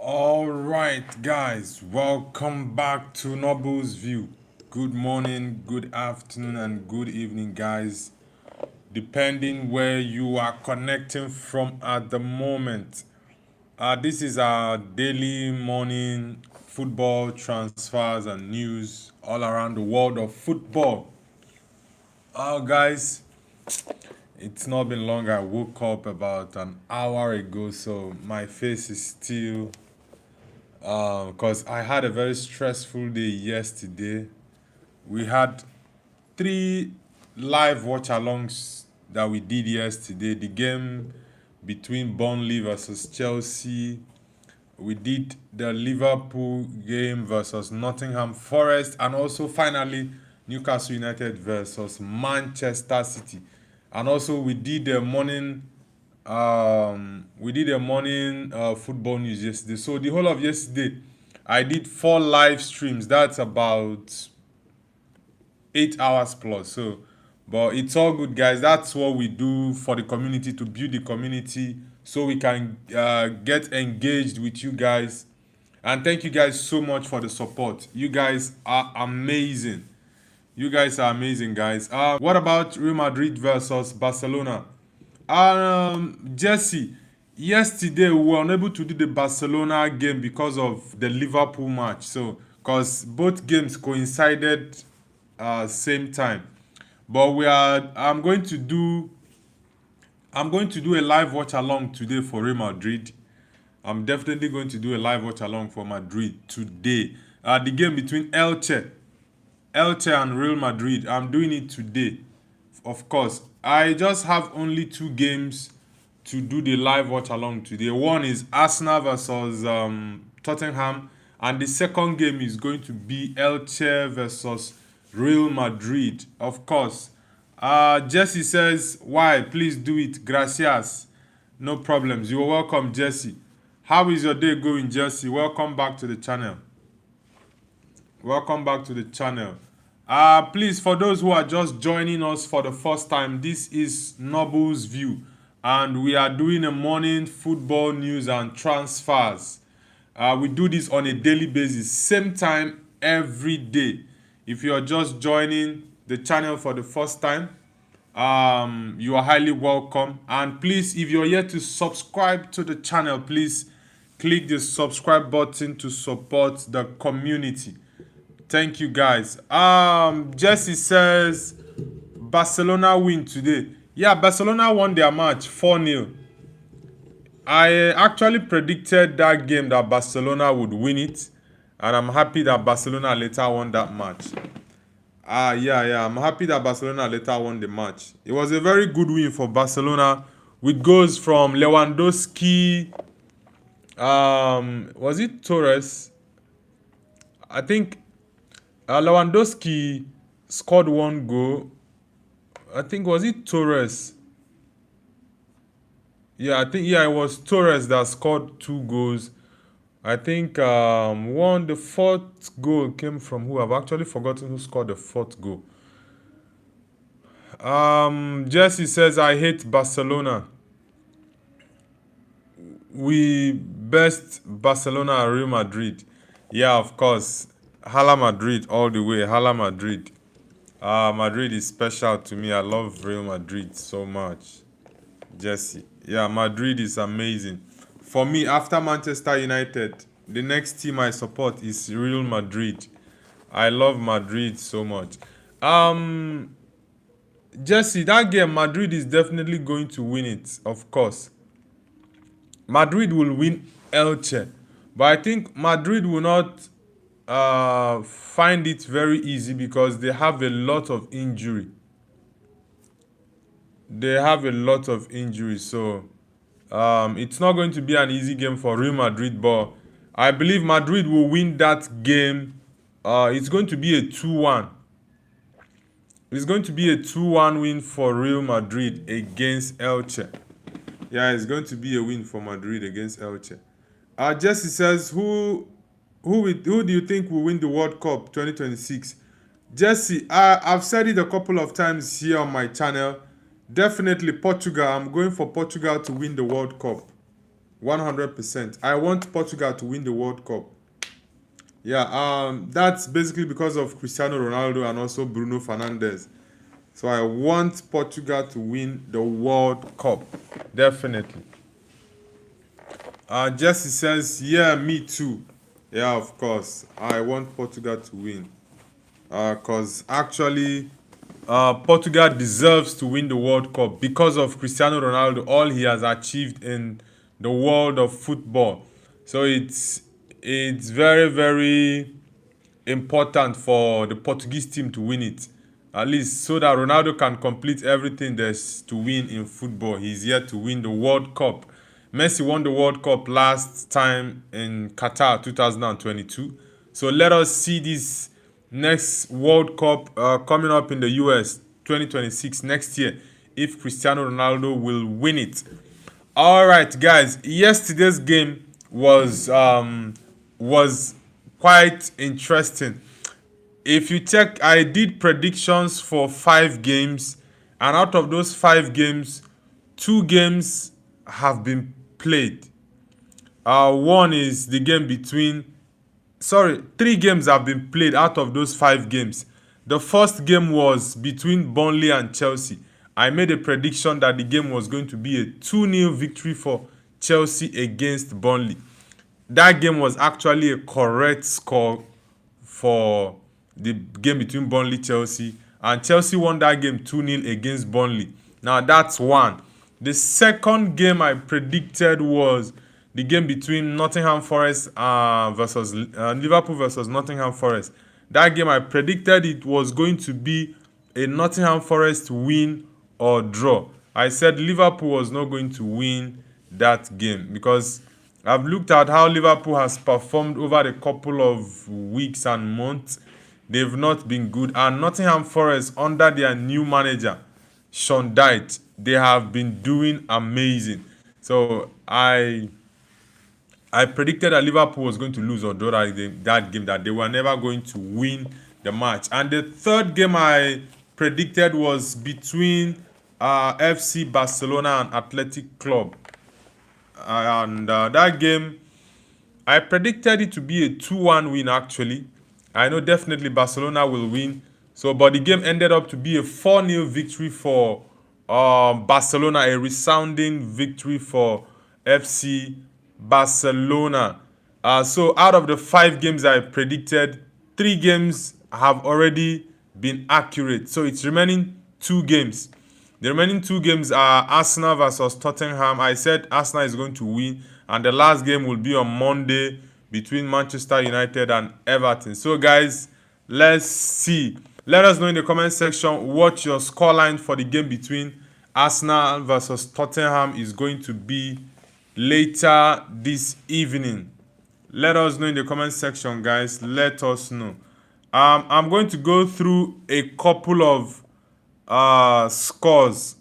All right, guys, welcome back to Noble's View. Good morning, good afternoon, and good evening, guys, depending where you are connecting from at the moment. This is our daily morning football transfers and news all around the world of football. Guys, it's not been long. I woke up about an hour ago, so my face is still because I had a very stressful day yesterday. We had three live watch alongs that we did yesterday. The game between Burnley versus Chelsea. We did the Liverpool game versus Nottingham Forest, and also finally Newcastle United versus Manchester City. And also we did a morning football news yesterday. So the whole of yesterday, I did 4 live streams. That's about 8 hours plus. So, but it's all good, guys. That's what we do for the community, to build the community so we can get engaged with you guys. And thank you guys so much for the support. You guys are amazing. You guys are amazing, guys. What about Real Madrid versus Barcelona? Jesse, yesterday we were unable to do the Barcelona game because of the Liverpool match. So, because both games coincided same time, but I'm going to do a live watch along today for Real Madrid. I'm definitely going to do a live watch along for Madrid today. The game between Elche and Real Madrid. I'm doing it today. Of course, I just have only 2 games to do the live watch along today. One is Arsenal versus Tottenham, and the second game is going to be Elche versus Real Madrid. Of course. Jesse says, "Why? Please do it. Gracias." No problems. You're welcome, Jesse. How is your day going, Jesse? Welcome back to the channel. Welcome back to the channel. Please, for those who are just joining us for the first time, this is Noble's View, and we are doing a morning football news and transfers. We do this on a daily basis, same time every day. If you are just joining the channel for the first time, you are highly welcome. And please, if you're yet to subscribe to the channel, please click the subscribe button to support the community. Thank you, guys. Jesse says Barcelona win today. Yeah, Barcelona won their match 4-0. I actually predicted that game that Barcelona would win it, and I'm happy that Barcelona later won that match. Yeah, I'm happy that Barcelona later won the match. It was a very good win for Barcelona with goals from Lewandowski. Was it Torres? I think Lewandowski scored 1 goal. I think, was it Torres? Yeah, it was Torres that scored 2 goals. I think the fourth goal came from who? I've actually forgotten who scored the fourth goal. Jesse says, I hate Barcelona. We best Barcelona and Real Madrid. Yeah, of course. Hala Madrid all the way. Hala Madrid. Madrid is special to me. I love Real Madrid so much. Jesse. Yeah, Madrid is amazing. For me, after Manchester United, the next team I support is Real Madrid. I love Madrid so much. Jesse, that game, Madrid is definitely going to win it, of course. Madrid will win Elche, but I think Madrid will not find it very easy because they have a lot of injury. So it's not going to be an easy game for Real Madrid, but I believe Madrid will win that game. It's going to be a 2-1. It's going to be a 2-1 win for Real Madrid against Elche. Yeah, it's going to be a win for Madrid against Elche. Jesse says, who do you think will win the World Cup 2026? Jesse, I've said it a couple of times here on my channel. Definitely Portugal. I'm going for Portugal to win the World Cup. 100%. I want Portugal to win the World Cup. Yeah, that's basically because of Cristiano Ronaldo and also Bruno Fernandes. So I want Portugal to win the World Cup. Definitely. Jesse says, yeah, me too. Yeah, of course. I want Portugal to win. Because actually, Portugal deserves to win the World Cup because of Cristiano Ronaldo, all he has achieved in the world of football. So it's very, very important for the Portuguese team to win it. At least so that Ronaldo can complete everything there's to win in football. He's yet to win the World Cup. Messi won the World Cup last time in Qatar 2022. So let us see this next World Cup coming up in the US 2026 next year if Cristiano Ronaldo will win it. All right, guys. Yesterday's game was quite interesting. If you check, I did predictions for 5 games, and out of those 5 games, 2 games have been played. One is the game between. Sorry, 3 games have been played out of those 5 games. The first game was between Burnley and Chelsea. I made a prediction that the game was going to be a 2-0 victory for Chelsea against Burnley. That game was actually a correct score for the game between Burnley Chelsea, and Chelsea won that game 2-0 against Burnley. Now that's one. The second game I predicted was the game between Nottingham Forest versus Liverpool versus Nottingham Forest. That game I predicted it was going to be a Nottingham Forest win or draw. I said Liverpool was not going to win that game because I've looked at how Liverpool has performed over a couple of weeks and months. They've not been good. And Nottingham Forest, under their new manager, Sean Dyche, they have been doing amazing. So I predicted that Liverpool was going to lose or draw that game, that they were never going to win the match. And the third game I predicted was between FC Barcelona and Athletic Club. And that game, I predicted it to be a 2-1 win actually. I know definitely Barcelona will win. So, but the game ended up to be a 4-0 victory for Barcelona, a resounding victory for FC Barcelona. So out of the 5 games I predicted, 3 games have already been accurate. So it's remaining 2 games. The remaining 2 games are Arsenal versus Tottenham. I said Arsenal is going to win, and the last game will be on Monday between Manchester United and Everton. So guys, let's see. Let us know in the comment section what your scoreline for the game between Arsenal versus Tottenham is going to be later this evening. Let us know in the comment section, guys. Let us know. I'm going to go through a couple of scores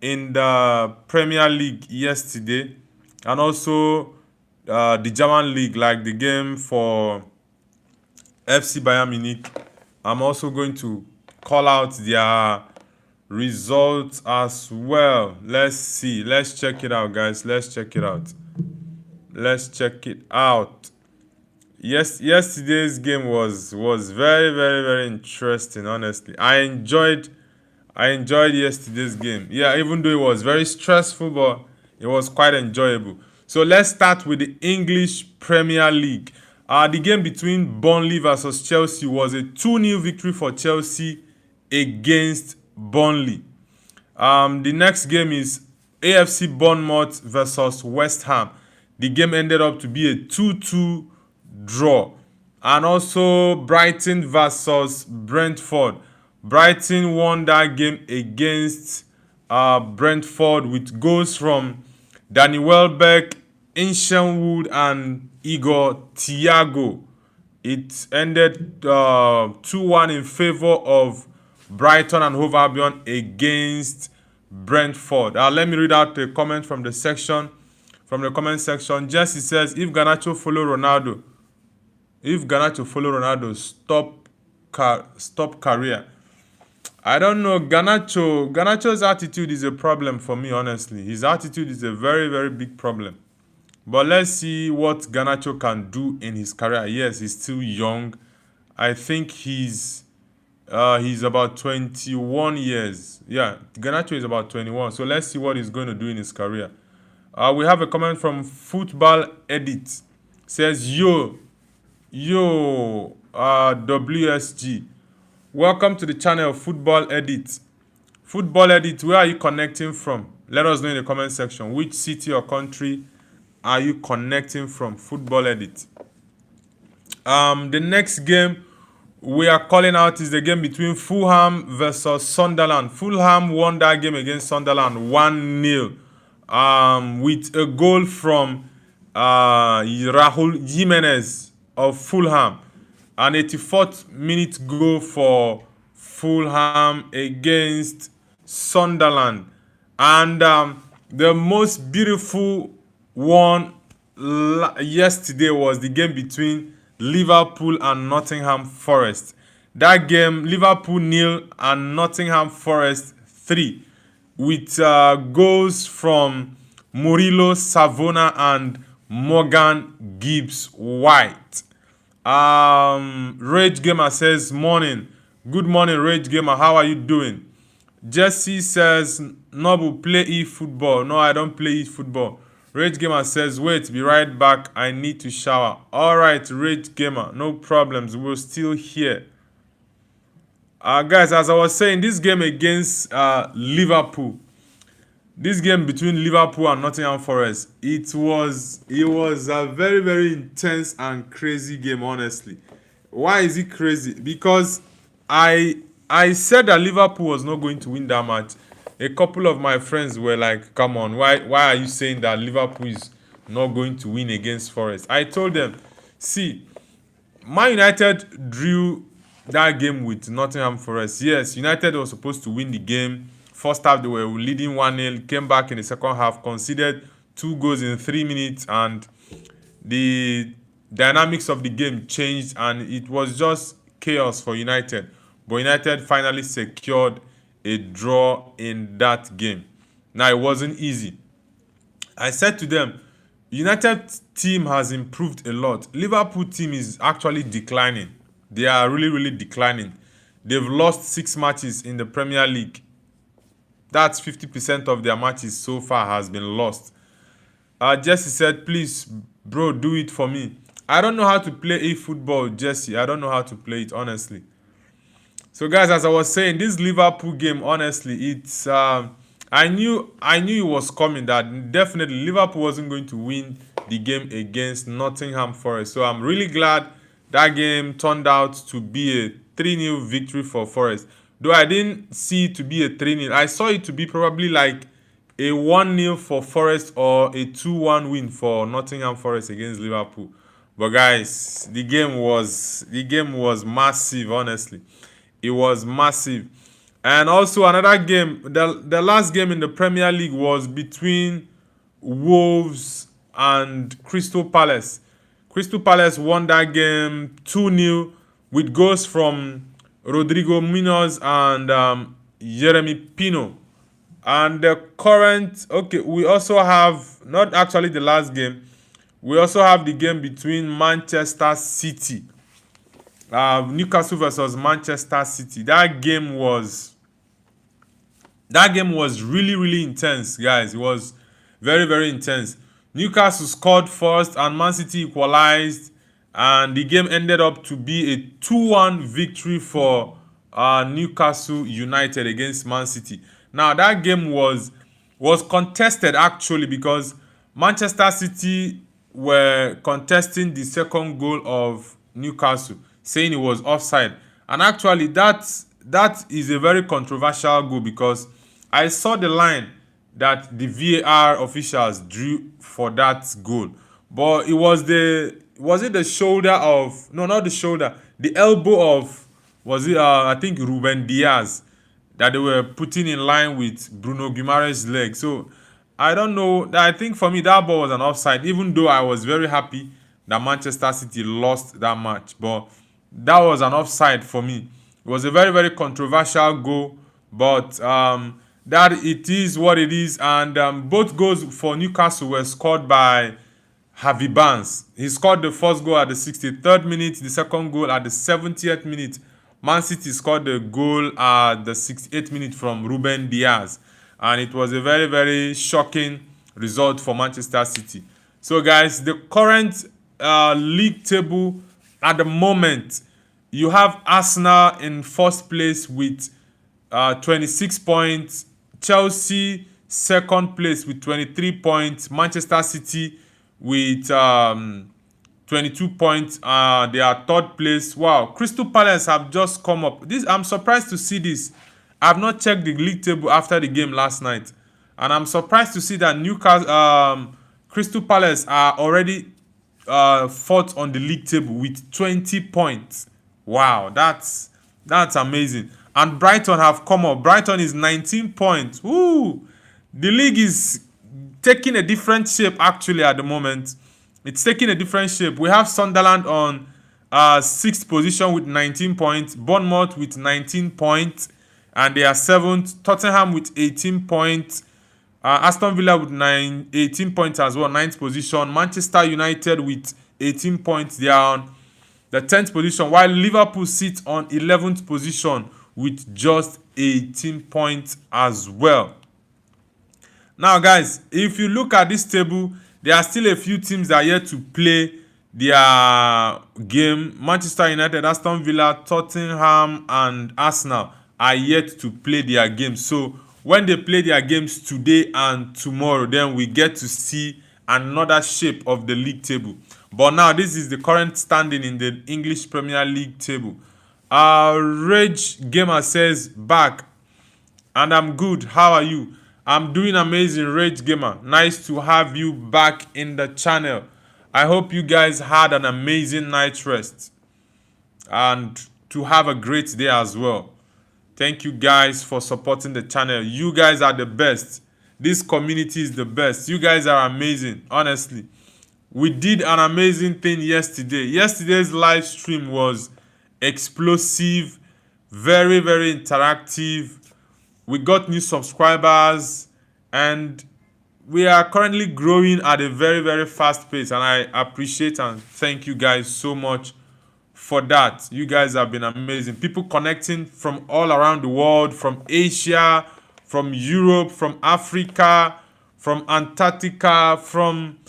in the Premier League yesterday, and also the German league, like the game for FC Bayern Munich. I'm also going to call out their results as well. Let's see. Let's check it out, guys. Let's check it out. Yes, yesterday's game was very, very, very interesting. Honestly, I enjoyed yesterday's game. Yeah, even though it was very stressful, but it was quite enjoyable. So let's start with the English Premier League. The game between Burnley versus Chelsea was a 2-0 victory for Chelsea against Burnley. The next game is AFC Bournemouth versus West Ham. The game ended up to be a 2-2 draw. And also Brighton versus Brentford. Brighton won that game against Brentford with goals from Danny Welbeck, Wood, and Igor Thiago. It ended 2-1 in favor of Brighton and Hove Albion against Brentford. Let me read out a comment from the comment section. Jesse says, if Garnacho follow Ronaldo, stop career. I don't know. Garnacho's attitude is a problem for me, honestly. His attitude is a very, very big problem. But let's see what Garnacho can do in his career. Yes, he's still young. I think he's about 21 years. Yeah, Garnacho is about 21. So let's see what he's going to do in his career. We have a comment from Football Edit. Says, yo, WSG. Welcome to the channel Football Edit. Football Edit, where are you connecting from? Let us know in the comment section. Which city or country are you connecting from? Football Edit. The next game we are calling out is the game between Fulham versus Sunderland. Fulham won that game against Sunderland 1-0 with a goal from Raúl Jimenez of Fulham. An 84th minute goal for Fulham against Sunderland. And the most beautiful one yesterday was the game between Liverpool and Nottingham Forest. That game, Liverpool 0 and Nottingham Forest 3, with goals from Murilo Savona and Morgan Gibbs White. Rage Gamer says, morning. Good morning, Rage Gamer. How are you doing? Jesse says, Nobu, play e-football. No, I don't play e-football. Rage Gamer says, wait, be right back. I need to shower. Alright, Rage Gamer, no problems. We're still here. Guys, as I was saying, this game against Liverpool, this game between Liverpool and Nottingham Forest, it was a very, very intense and crazy game, honestly. Why is it crazy? Because I said that Liverpool was not going to win that match. A couple of my friends were like, come on, why are you saying that Liverpool is not going to win against Forest? I told them, see, Man United drew that game with Nottingham Forest. Yes, United was supposed to win the game. First half, they were leading 1-0, came back in the second half, conceded 2 goals in 3 minutes, and the dynamics of the game changed, and it was just chaos for United. But United finally secured a draw in that game. Now, it wasn't easy. I said to them, United team has improved a lot. Liverpool team is actually declining. They are really, really declining. They've lost 6 matches in the Premier League. That's 50% of their matches so far has been lost. Jesse said, please, bro, do it for me. I don't know how to play e-football, Jesse. I don't know how to play it, honestly. So, guys, as I was saying, this Liverpool game, honestly, it's I knew it was coming, that definitely Liverpool wasn't going to win the game against Nottingham Forest. So I'm really glad that game turned out to be a 3-0 victory for Forest. Though I didn't see it to be a 3-0. I saw it to be probably like a 1-0 for Forest or a 2-1 win for Nottingham Forest against Liverpool. But guys, the game was massive, honestly. It was massive. And also another game, the last game in the Premier League was between Wolves and Crystal Palace. Crystal Palace won that game 2-0 with goals from Rodrigo Munoz and Jeremy Pino. And the current, okay, we also have, not actually the last game, we also have the game between Manchester City, Newcastle versus Manchester City. That game was really, really intense, guys. It was very, very intense. Newcastle scored first and Man City equalized, and the game ended up to be a 2-1 victory for Newcastle United against Man City. Now, that game was contested, actually, because Manchester City were contesting the second goal of Newcastle, saying it was offside. And actually, that is a very controversial goal, because I saw the line that the VAR officials drew for that goal. But it was the shoulder of, no, not the shoulder, the elbow of, was it, I think, Ruben Diaz, that they were putting in line with Bruno Guimaraes' leg. So, I don't know. I think for me, that ball was an offside, even though I was very happy that Manchester City lost that match. But that was an offside for me. It was a very, very controversial goal, but that it is what it is. And both goals for Newcastle were scored by Javi Barnes. He scored the first goal at the 63rd minute, the second goal at the 70th minute. Man City scored the goal at the 68th minute from Ruben Diaz. And it was a very, very shocking result for Manchester City. So, guys, the current league table at the moment, you have Arsenal in first place with 26 points. Chelsea second place with 23 points. Manchester City with 22 points. They are third place. Wow, Crystal Palace have just come up. I'm surprised to see this. I've not checked the league table after the game last night, and I'm surprised to see that Crystal Palace are already fourth on the league table with 20 points. Wow, that's amazing. And Brighton have come up. Brighton is 19 points. Woo! The league is taking a different shape actually at the moment. It's taking a different shape. We have Sunderland on sixth position with 19 points. Bournemouth with 19 points, and they are seventh. Tottenham with 18 points. Aston Villa with 18 points as well, ninth position. Manchester United with 18 points. They are on the 10th position, while Liverpool sits on 11th position with just 18 points as well. Now, guys, if you look at this table, there are still a few teams that are yet to play their game. Manchester United, Aston Villa, Tottenham, and Arsenal are yet to play their games. So when they play their games today and tomorrow, then we get to see another shape of the league table. But now this is the current standing in the English Premier League table. Rage Gamer says back, and I'm good. How are you? I'm doing amazing, Rage Gamer. Nice to have you back in the channel. I hope you guys had an amazing night rest and to have a great day as well. Thank you guys for supporting the channel. You guys are the best. This community is the best. You guys are amazing, honestly. We did an amazing thing yesterday. Yesterday's live stream was explosive, very, very interactive. We got new subscribers, and we are currently growing at a very, very fast pace, and I appreciate and thank you guys so much for that. You guys have been amazing. People connecting from all around the world, from Asia, from Europe, from Africa, from Antarctica, from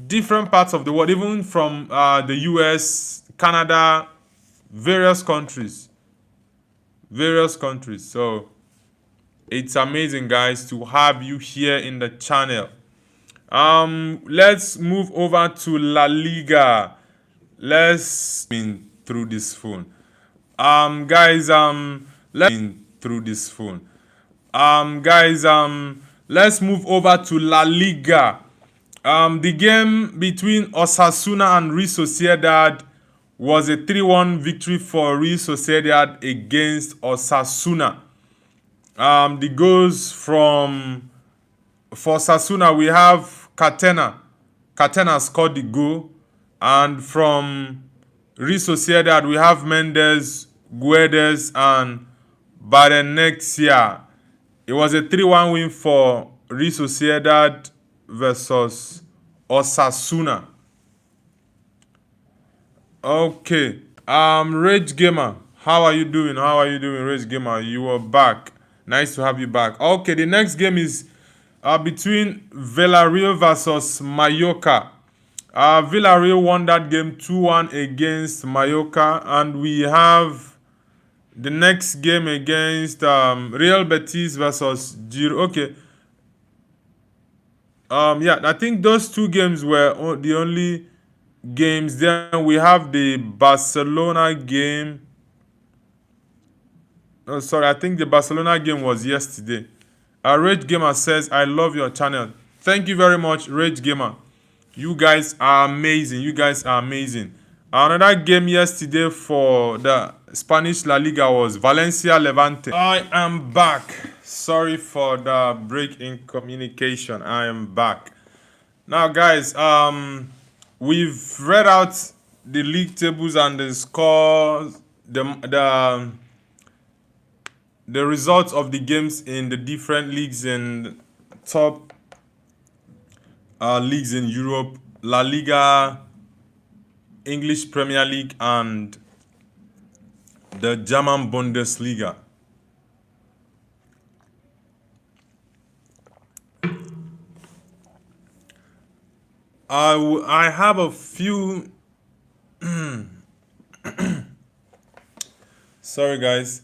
different parts of the world, even from the US, Canada, various countries. So it's amazing, guys, to have you here in the channel. Let's move over to La Liga. Let's been through this phone. Guys, let's move over to La Liga. The game between Osasuna and Real Sociedad was a 3-1 victory for Real Sociedad against Osasuna. The goals for Osasuna, we have Catena. Catena scored the goal. And from Real Sociedad, we have Mendes, Guedes, and Barrenechea. It was a 3-1 win for Real Sociedad versus Osasuna. Okay. Rage Gamer, how are you doing? Rage Gamer? You are back. Nice to have you back. Okay, the next game is between Villarreal versus Mallorca. Villarreal won that game 2-1 against Mallorca, and we have the next game against Real Betis versus Giro. Okay. Yeah, I think those two games were the only games. Then we have the Barcelona game. Oh, sorry, I think the Barcelona game was yesterday. Rage Gamer says, I love your channel. Thank you very much, Rage Gamer. You guys are amazing. Another game yesterday for the Spanish La Liga was Valencia Levante. I am back. Sorry for the break in communication. I am back. Now, guys, we've read out the league tables and the scores, the results of the games in the different leagues and top leagues in Europe La Liga, English Premier League, and the German Bundesliga. I have a few. Sorry, guys.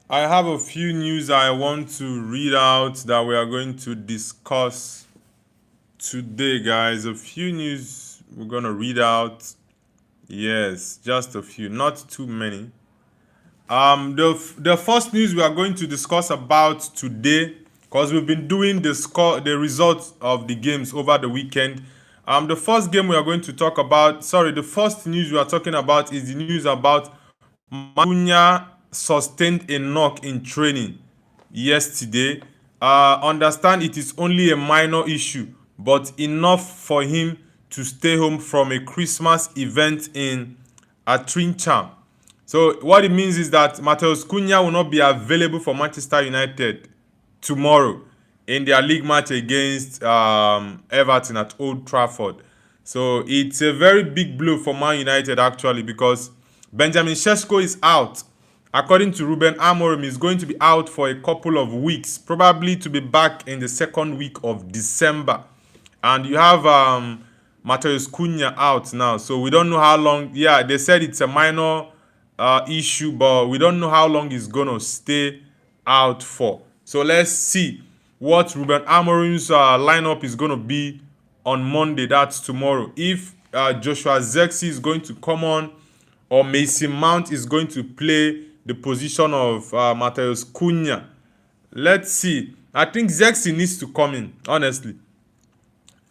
I have a few news I want to read out that we are going to discuss today, guys. A few news we're going to read out. Yes, just a few, not too many. The first news we are going to discuss about today, because we've been doing the results of the games over the weekend. The first game we are going to talk about, the first news we are talking about is the news about Magunya sustained a knock in training yesterday. Understand it is only a minor issue, but enough for him to stay home from a Christmas event in Atrincham. So what it means is that Matheus Cunha will not be available for Manchester United tomorrow in their league match against Everton at Old Trafford. So it's a very big blow for Man United actually, because Benjamin Sesko is out. According to Ruben Amorim, he's going to be out for a couple of weeks, probably to be back in the second week of December. And you have Matheus Cunha out now, so we don't know how long. Yeah, they said it's a minor issue, but we don't know how long he's gonna stay out for. So let's see what Ruben Amorim's lineup is gonna be on Monday. That's tomorrow. If Joshua Zexi is going to come on, or Mason Mount is going to play the position of Matheus Cunha. Let's see. I think Zexi needs to come in, honestly.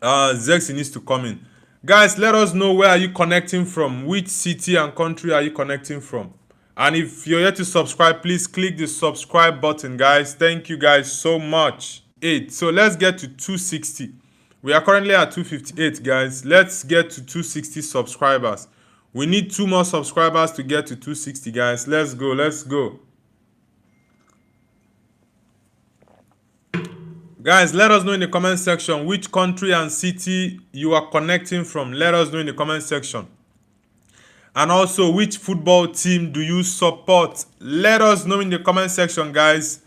Zexi needs to come in. Guys, let us know where are you connecting from. Which city and country are you connecting from? And if you're yet to subscribe, please click the subscribe button, guys. Thank you guys so much. So let's get to 260. We are currently at 258, guys. Let's get to 260 subscribers. We need 2 more subscribers to get to 260, guys. Let's go. Let's go. Guys, let us know in the comment section which country and city you are connecting from. Let us know in the comment section. And also, which football team do you support? Let us know in the comment section, guys.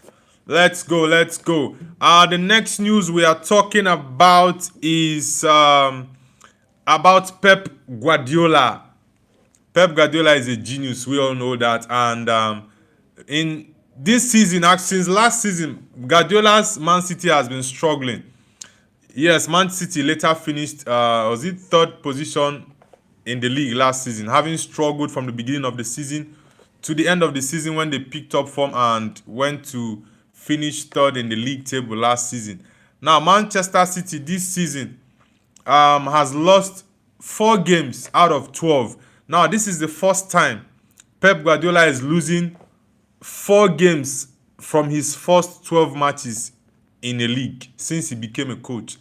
Let's go. Let's go. The next news we are talking about is about Pep Guardiola. Pep Guardiola is a genius. We all know that. And in this season, since last season, Guardiola's Man City has been struggling. Yes, Man City later finished, was it 3rd position in the league last season, having struggled from the beginning of the season to the end of the season when they picked up form and went to finish 3rd in the league table last season. Now, Manchester City this season has lost 4 games out of 12. Now, this is the first time Pep Guardiola is losing 4 games from his first 12 matches in a league since he became a coach.